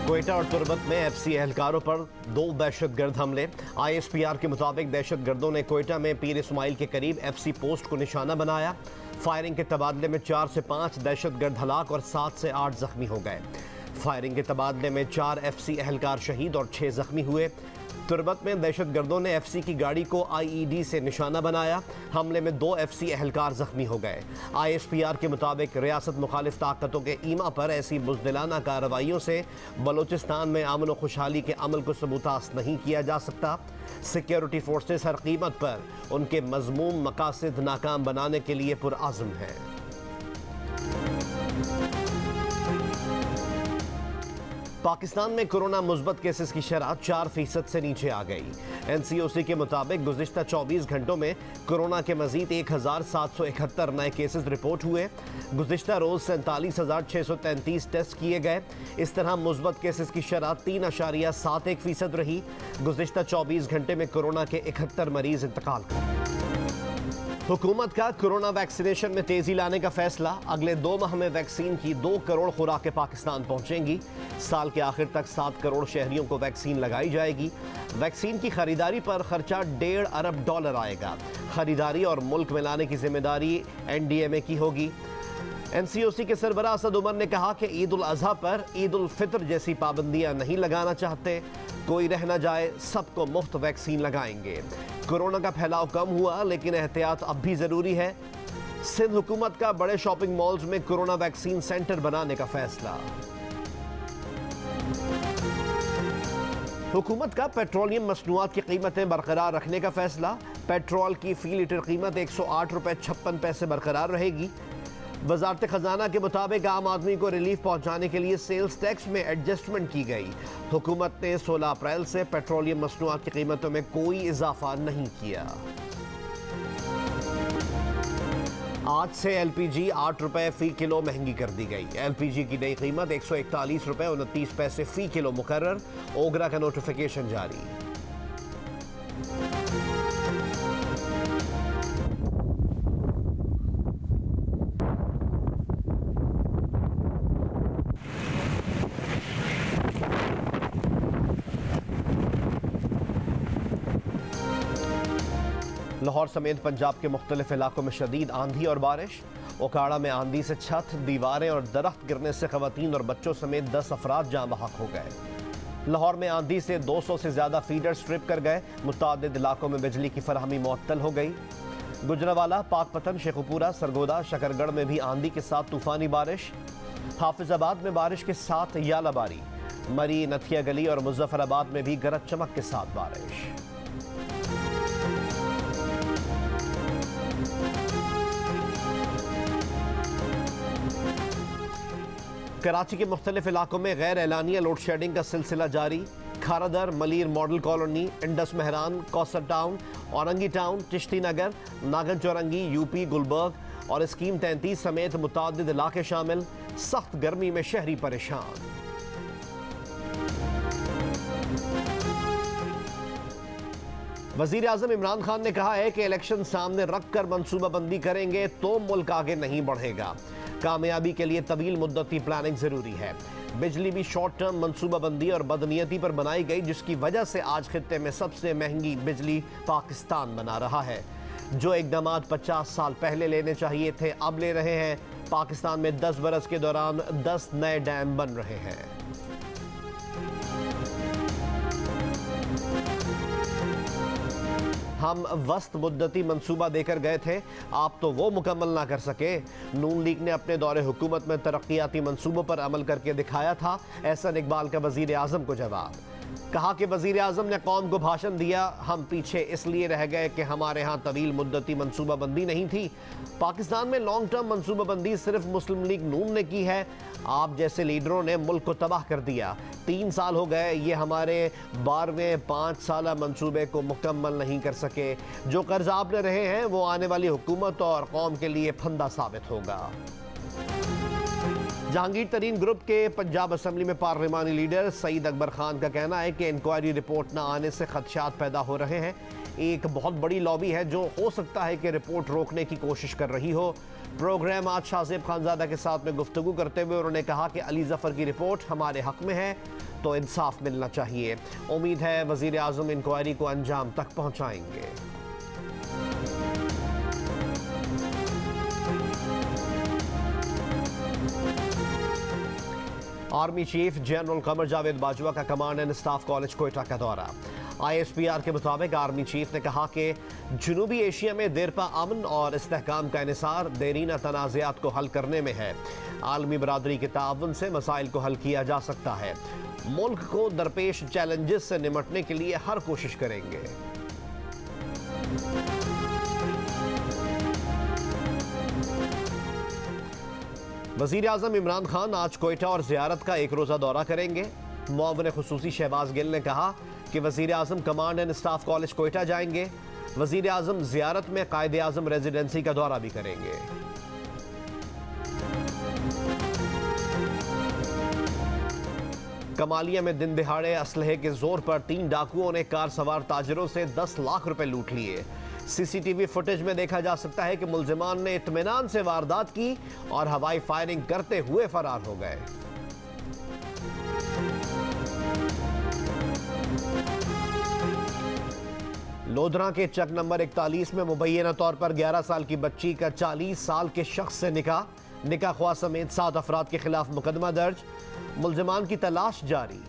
क्वेटा और तुर्बत में एफसी एहलकारों पर 2 दहशतगर्द हमले। ISPR के मुताबिक दहशतगर्दों ने क्वेटा में पीर इस्माइल के करीब एफसी पोस्ट को निशाना बनाया। फायरिंग के तबादले में 4 से 5 दहशतगर्द हलाक और 7 से 8 जख्मी हो गए। फायरिंग के तबादले में 4 एफसी एहलकार शहीद और 6 जख्मी हुए। तुर्बत में दहशतगर्दों ने एफसी की गाड़ी को IED से निशाना बनाया। हमले में 2 एफसी एहलकार जख्मी हो गए। ISPR के मुताबिक रियासत मुखालिफ ताकतों के ईमा पर ऐसी बुज़दिलाना कार्रवाइयों से बलोचिस्तान में अमन व खुशहाली के अमल को सबूतास नहीं किया जा सकता। सिक्योरिटी फोर्सेस हर कीमत पर उनके मज़मूम मकासद नाकाम बनाने के लिए पुरआज़म हैं। पाकिस्तान में कोरोना मुस्बत केसेस की शरह 4% से नीचे आ गई। NCOC के मुताबिक गुज़िश्ता 24 घंटों में कोरोना के मजीद 1771 नए केसेस रिपोर्ट हुए। गुज़िश्ता रोज़ 47,633 टेस्ट किए गए। इस तरह मुस्बत केसेस की शरह 3.71% रही। गुज़िश्ता 24 घंटे में कोरोना के 71 मरीज इंतकाल कर। हुकूमत का कोरोना वैक्सीनेशन में तेजी लाने का फैसला। अगले 2 माह में वैक्सीन की 2 करोड़ खुराकें पाकिस्तान पहुंचेंगी। साल के आखिर तक 7 करोड़ शहरियों को वैक्सीन लगाई जाएगी। वैक्सीन की खरीदारी पर खर्चा $1.5 अरब आएगा। खरीदारी और मुल्क में लाने की जिम्मेदारी NDMA की होगी। NCOC के सरबराह असद उमर ने कहा कि ईद उल अजहा पर ईद उल फितर जैसी पाबंदियां नहीं लगाना चाहते। कोई रह न जाए, सबको मुफ्त वैक्सीन लगाएंगे। कोरोना का फैलाव कम हुआ लेकिन एहतियात अब भी जरूरी है। सिंध हुकूमत का बड़े शॉपिंग मॉल्स में कोरोना वैक्सीन सेंटर बनाने का फैसला। हुकूमत का पेट्रोलियम मसनूआत की कीमतें बरकरार रखने का फैसला। पेट्रोल की फी लीटर कीमत 108 रुपये 56 पैसे बरकरार रहेगी। वजारत खजाना के मुताबिक आम आदमी को रिलीफ पहुंचाने के लिए सेल्स टैक्स में एडजस्टमेंट की गई। हुकूमत ने 16 अप्रैल से पेट्रोलियम मसनूआत की कीमतों में कोई इजाफा नहीं किया। आज से LPG 8 रुपये फ़ी किलो महंगी कर दी गई। LPG की नई कीमत 141 रुपये 29 पैसे फ़ी किलो मुकर्रर। ओगरा का नोटिफिकेशन जारी। लाहौर समेत पंजाब के मुख्तलिफ इलाकों में शदीद आंधी और बारिश। ओकाड़ा में आंधी से छत, दीवारें और दरख्त गिरने से खवातीन और बच्चों समेत 10 अफराद जाँ बहक हो गए। लाहौर में आंधी से 200 से ज़्यादा फीडर स्ट्रिप कर गए। मुतादिद इलाकों में बिजली की फराहमी मुअत्तल हो गई। गुजरावाला, पाकपतन, शेखुपुरा, सरगोदा, शकरगढ़ में भी आंधी के साथ तूफानी बारिश। हाफिजाबाद में बारिश के साथ यालाबारी। मरी, नथिया गली और मुजफ्फराबाद में भी गरज चमक के साथ बारिश। कराची के मुख्तलिफ इलाकों में गैर एलानिया लोड शेडिंग का सिलसिला जारी। Kharadar, Malir model colony, Indus Mehran, Kausar town, Orangi town, Chishti Nagar, Nagan Chowrangi, UP, Gulberg और स्कीम 33 समेत मुतादिद इलाके शामिल। सख्त गर्मी में शहरी परेशान। वजीर आजम इमरान खान ने कहा है कि इलेक्शन सामने रख कर मनसूबाबंदी करेंगे तो मुल्क आगे नहीं बढ़ेगा। कामयाबी के लिए तवील मुद्दती प्लानिंग जरूरी है। बिजली भी शॉर्ट टर्म मनसूबाबंदी और बदनीयती पर बनाई गई, जिसकी वजह से आज खित्ते में सबसे महंगी बिजली पाकिस्तान बना रहा है। जो इकदाम 50 साल पहले लेने चाहिए थे अब ले रहे हैं। पाकिस्तान में 10 बरस के दौरान 10 नए डैम बन रहे हैं। हम वस्त मुद्दती मंसूबा देकर गए थे, आप तो वो मुकम्मल ना कर सके। नून लीग ने अपने दौरे हुकूमत में तरक्याती मंसूबों पर अमल करके दिखाया था। एहसन इकबाल का वजीर आजम को जवाब। कहा कि वजीर आजम ने कौम को भाषण दिया, हम पीछे इसलिए रह गए कि हमारे यहाँ तवील मुद्दती मनसूबाबंदी नहीं थी। पाकिस्तान में लॉन्ग टर्म मनसूबाबंदी सिर्फ मुस्लिम लीग नून ने की है। आप जैसे लीडरों ने मुल्क को तबाह कर दिया। 3 साल हो गए, ये हमारे 12वें 5 साला मंसूबे को मुकम्मल नहीं कर सके। जो कर्ज आप ले रहे हैं वो आने वाली हुकूमत और कौम के लिए फंदा साबित होगा। जहांगीर तरीन ग्रुप के पंजाब असम्बली में पार्लिमानी लीडर सईद अकबर खान का कहना है कि इंक्वायरी रिपोर्ट न आने से खदशात पैदा हो रहे हैं। एक बहुत बड़ी लॉबी है जो हो सकता है कि रिपोर्ट रोकने की कोशिश कर रही हो। प्रोग्राम आज शाहजेब खानजादा के साथ में गुफ्तगू करते हुए उन्होंने कहा कि अली जफर की रिपोर्ट हमारे हक में है तो इंसाफ मिलना चाहिए। उम्मीद है वजीर आजम इंक्वायरी को अंजाम तक पहुंचाएंगे। Army chief general Qamar Javed Bajwa का command and staff college Quetta का दौरा। ISPR के मुताबिक आर्मी चीफ ने कहा कि जनूबी एशिया में देरपा अमन और इस्तेहकाम का इन्हिसार देरीना तनाज़ात को हल करने में है। आलमी बरादरी के ताउन से मसाइल को हल किया जा सकता है। मुल्क को दरपेश चैलेंजेस से निमटने के लिए हर कोशिश करेंगे। वजीर आजम इमरान खान आज कोयटा और जियारत का एक रोज़ा दौरा करेंगे। मुआविन खुसूसी शहबाज गिल ने कहा कि वजीर आजम command and staff college Quetta जाएंगे। वजीर आजम जियारत में कायदे आजम रेजिडेंसी का दौरा भी करेंगे। कमालिया में दिन दिहाड़े असलहे के जोर पर 3 डाकुओं ने कार सवार ताजरों से 10 लाख रुपए लूट लिए। CCTV फुटेज में देखा जा सकता है कि मुल्जिमान ने इत्मीनान से वारदात की और हवाई फायरिंग करते हुए फरार हो गए। लोधरा के चक नंबर 41 में मुबैना तौर पर 11 साल की बच्ची का 40 साल के शख्स से निकाह ख्वाह समेत 7 अफराद के खिलाफ मुकदमा दर्ज। मुल्जिमान की तलाश जारी।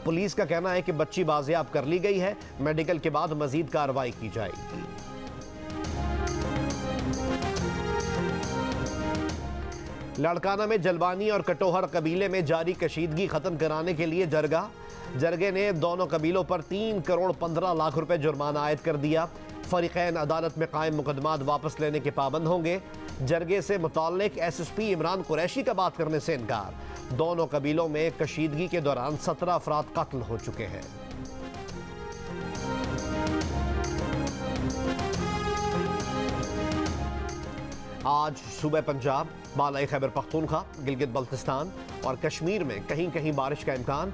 पुलिस का कहना है कि बच्ची बाजियाब कर ली गई है। मेडिकल के बाद मजीद कार्रवाई की जाएगी। लड़काना में जलवानी और कटोहर कबीले में जारी कशीदगी खत्म कराने के लिए जरगे ने दोनों कबीलों पर 3 करोड़ 15 लाख रुपए जुर्माना आयद कर दिया। फरीकैन अदालत में कायम मुकदमात वापस लेने के पाबंद होंगे। जरगे से मुताल्लिक SSP इमरान कुरैशी का बात करने से इनकार। दोनों कबीलों में कशीदगी के दौरान 17 अफराद कत्ल हो चुके हैं। आज सूबे पंजाब, बालाई खैबर पख्तूनख्वा, गिलगित बल्तिस्तान और कश्मीर में कहीं कहीं बारिश का इम्कान।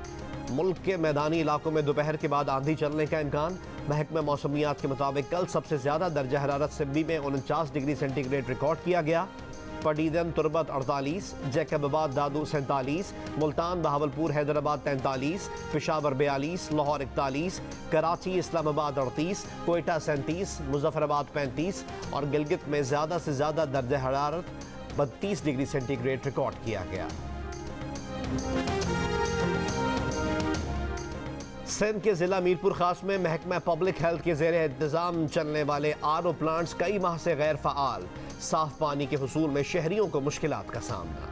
मुल्क के मैदानी इलाकों में दोपहर के बाद आंधी चलने का इम्कान। महकमा मौसमियात के मुताबिक कल सबसे ज्यादा दर्जा हरारत सिब्बी में 49 डिग्री सेंटीग्रेड रिकॉर्ड किया गया। पडीदन तुरबत 48, जैकबाबाद दादू 47, मुल्तान बहावलपुर हैदराबाद 43, पेशावर 42, लाहौर 41, कराची इस्लामाबाद 38, कोयटा 37, मुजफ्फराबाद 35 और गिलगित में ज्यादा से ज्यादा दर्जा हरारत 32 डिग्री सेंटीग्रेड रिकॉर्ड किया गया। सिंध के जिला मीरपुर खास में महकमा पब्लिक हेल्थ के जेर इंतजाम चलने वाले RO प्लांट्स कई माह से गैर फ़ाल। साफ पानी के हुसूल में शहरियों को मुश्किलात का सामना।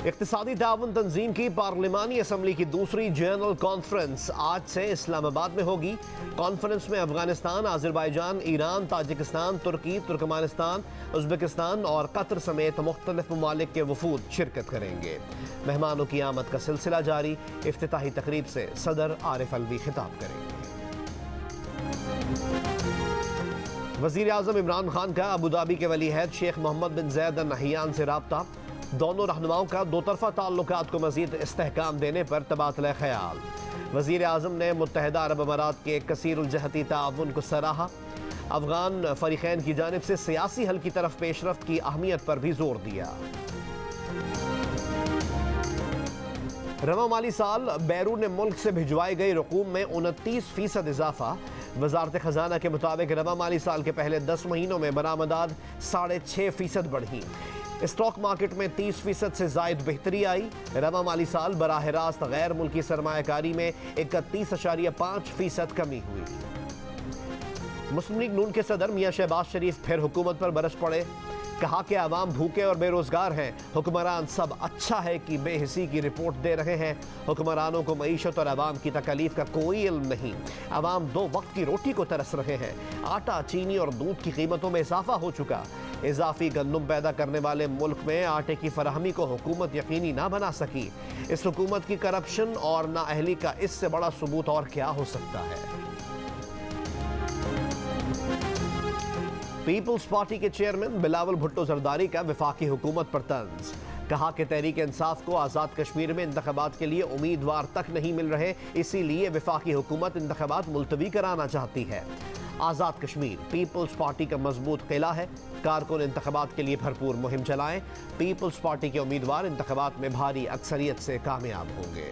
इक्तिसादी ताउन तंजीम की पार्लिमानी असम्बली की दूसरी जनरल कॉन्फ्रेंस आज से इस्लामाबाद में होगी। कॉन्फ्रेंस में अफगानिस्तान, आज़रबाईजान, ईरान, ताजिकिस्तान, तुर्की, तुर्कमानिस्तान, उज़्बेकिस्तान और कतर समेत मुख्तलिफ ममालिक के वफूद शिरकत करेंगे। मेहमानों की आमद का सिलसिला जारी। इफ्तिताही तकरीब से सदर आरिफ अलवी खिताब करेंगे। वज़ीर आज़म इमरान खान का अबू धाबी के वलीअहद शेख मोहम्मद बिन ज़ैद अल नहियान से राब्ता। दोनों रहनुमाओं का दोतरफा ताल्लुकात को मज़ीद इस्तेहकाम देने पर तबादला ख्याल। वज़ीर आज़म ने मुत्तहिदा अरब अमारात के कसीरुल जहती ताउन को सराहा। अफगान फरीकैन की जानिब से सियासी हल की तरफ पेशरफ्त की अहमियत पर भी जोर दिया। रवा माली साल बैरून मुल्क से भिजवाई गई रकूम में 29% इजाफा। वजारत खजाना के मुताबिक रवा माली साल के पहले 10 महीनों में बरामदात 6.5% बढ़ी। स्टॉक मार्केट में 30% से जायद बेहतरी आई। रवा माली साल बराह रास्त गैर मुल्की सरमायाकारी में 31.5% कमी हुई। मुस्लिम लीग नून के सदर मियां शहबाज शरीफ फिर हुकूमत पर बरस पड़े। कहा कि आवाम भूखे और बेरोजगार हैं। हुक्मरान सब अच्छा है कि बेहिसी की रिपोर्ट दे रहे हैं। हुक्मरानों को मईशत और आवाम की तकलीफ का कोई इल्म नहीं। आवाम 2 वक्त की रोटी को तरस रहे हैं। आटा, चीनी और दूध की कीमतों में इजाफा हो चुका। इजाफी गंदम पैदा करने वाले मुल्क में आटे की फराहमी को हुकूमत यकीनी ना बना सकी। इस हुकूमत की करप्शन और नाअहली का इससे बड़ा सबूत और क्या हो सकता है। पीपल्स पार्टी के चेयरमैन बिलावल भुट्टो जरदारी का वफाकी हुकूमत पर तंज। कहा कि तहरीक इंसाफ को आज़ाद कश्मीर में इंतखाबात के लिए उम्मीदवार तक नहीं मिल रहे, इसीलिए वफाकी हुकूमत इंतखाबात मुलतवी कराना चाहती है। आज़ाद कश्मीर पीपल्स पार्टी का मजबूत किला है, कारकुन इंतखाबात के लिए भरपूर मुहिम चलाएं। पीपल्स पार्टी के उम्मीदवार इंतखाबात में भारी अक्सरियत से कामयाब होंगे।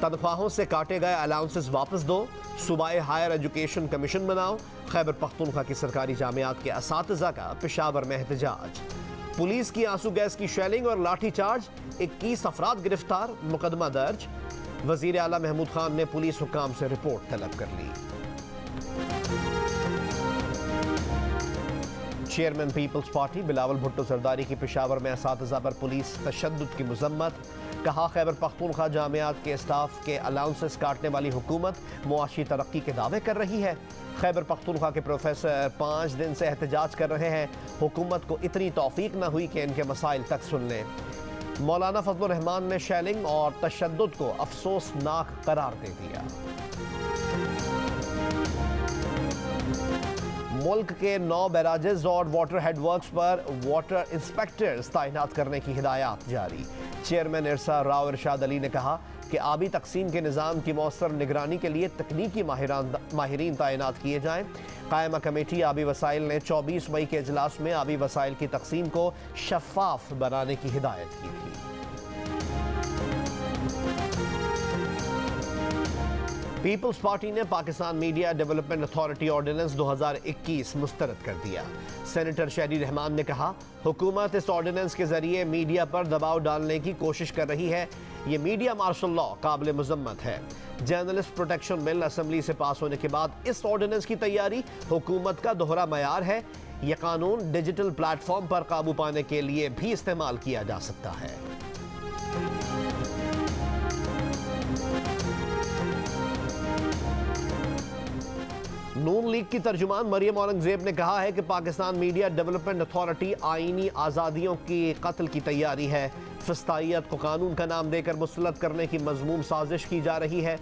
तनख्वाहों से काटे गए अलाउंसेस वापस दो, सूबाई हायर एजुकेशन कमीशन बनाओ। खैबर पख्तूनख्वा की सरकारी जामियात के असातिज़ा का पेशावर में एहतजाज। पुलिस की आंसू गैस की शेलिंग और लाठी चार्ज, 21 अफराद गिरफ्तार, मुकदमा दर्ज। वजीर आला महमूद खान ने पुलिस हुकाम से रिपोर्ट तलब कर ली। चेयरमैन पीपल्स पार्टी बिलावल भुट्टो सरदारी की पेशावर में असातिज़ा पर पुलिस तशद्दुद की मजम्मत। कहा खैबर पख्तूनख्वा जामियात के स्टाफ के अलाउंसेस काटने वाली हुकूमत मुआशी तरक्की के दावे कर रही है। खैबर पख्तूनख्वा के प्रोफेसर 5 दिन से एहतजाज कर रहे हैं, हुकूमत को इतनी तौफीक न हुई कि इनके मसाइल तक सुन लें। मौलाना फजलुर रहमान ने शेलिंग और तशद्दुद को अफसोसनाक करार दे दिया। मुल्क के 9 बैराजेस और वाटर हेडवर्क्स पर वाटर इंस्पेक्टर्स तैनात करने की हिदायत जारी। चेयरमैन इरसा राव इरशाद अली ने कहा कि आबी तकसीम के निज़ाम की मौसर निगरानी के लिए तकनीकी माहिरीन तैनात किए जाएँ। कायमा कमेटी आबी वसाइल ने 24 मई के इजलास में आबी वसाइल की तकसीम को शफाफ बनाने की हिदायत की थी। पीपल्स पार्टी ने Pakistan media development authority ordinance 2021 मुस्तरद कर दिया। सेनेटर शहरी रहमान ने कहा, हुकूमत इस ऑर्डिनेंस के जरिए मीडिया पर दबाव डालने की कोशिश कर रही है। ये मीडिया मार्शल लॉ काबिल मजम्मत है। जर्नलिस्ट प्रोटेक्शन बिल असम्बली से पास होने के बाद इस ऑर्डिनेंस की तैयारी हुकूमत का दोहरा मयार है। यह कानून डिजिटल प्लेटफॉर्म पर काबू पाने के लिए भी इस्तेमाल किया जा सकता है। नून लीग की तर्जुमान मरियम औरंगजेब ने कहा है कि पाकिस्तान मीडिया डेवलपमेंट अथॉरिटी आईनी आज़ादियों की कत्ल की तैयारी है। फिस्तायत को कानून का नाम देकर मुसल्लत करने की मजमूम साजिश की जा रही है।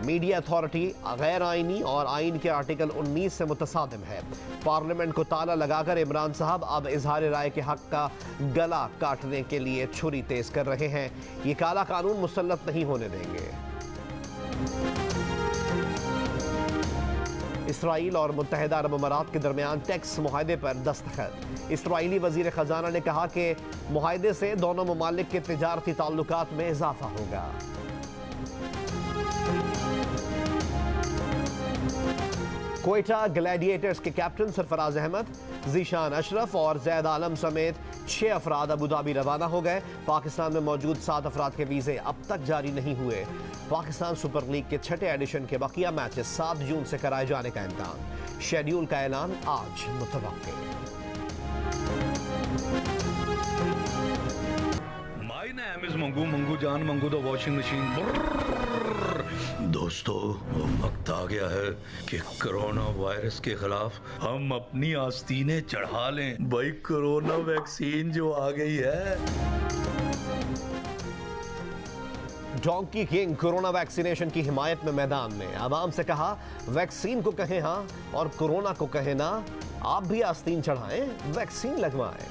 मीडिया अथॉरिटी गैर आईनी और आइन के आर्टिकल 19 से मुतसादिम है। पार्लियामेंट को ताला लगाकर इमरान साहब अब इजहार राय के हक का गला काटने के लिए छुरी तेज कर रहे हैं। ये काला कानून मुसल्लत नहीं होने देंगे। इसराइल और मुत्तहिदा अरब अमारात के दरमियान टैक्स मुआहदे पर दस्तखत। इसराइली वजीर खजाना ने कहा कि मुआहदे से दोनों ममालिक के तिजारती ताल्लुकात में इजाफा होगा। कोयटा ग्लैडिएटर्स के कैप्टन सरफराज अहमद, जीशान अशरफ और जैद आलम समेत 6 अफराद अबू धाबी रवाना हो गए। पाकिस्तान में मौजूद 7 अफराद के वीज़े अब तक जारी नहीं हुए। पाकिस्तान सुपर लीग के 6ठे एडिशन के बकिया मैचेस 7 जून से कराए जाने का इम्कान। शेड्यूल का ऐलान आज मुतवक्किल। My name is Mangu, Mangu Jaan Mangu the washing machine. दोस्तों, वक्त आ गया है कि कोरोना वायरस के खिलाफ हम अपनी आस्तीनें चढ़ा लें। भाई, कोरोना वैक्सीन जो आ गई है। डोंकी किंग कोरोना वैक्सीनेशन की हिमायत में मैदान में। आवाम से कहा, वैक्सीन को कहें हाँ और कोरोना को कहें ना। आप भी आस्तीन चढ़ाएं, वैक्सीन लगवाएं।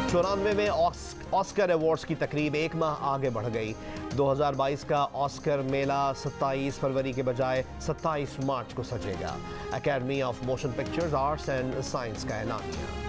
94वें ऑस्कर अवार्ड्स की तकरीब 1 माह आगे बढ़ गई। 2022 का ऑस्कर मेला 27 फरवरी के बजाय 27 मार्च को सजेगा। Academy of Motion Pictures Arts and Science का ऐलानिया।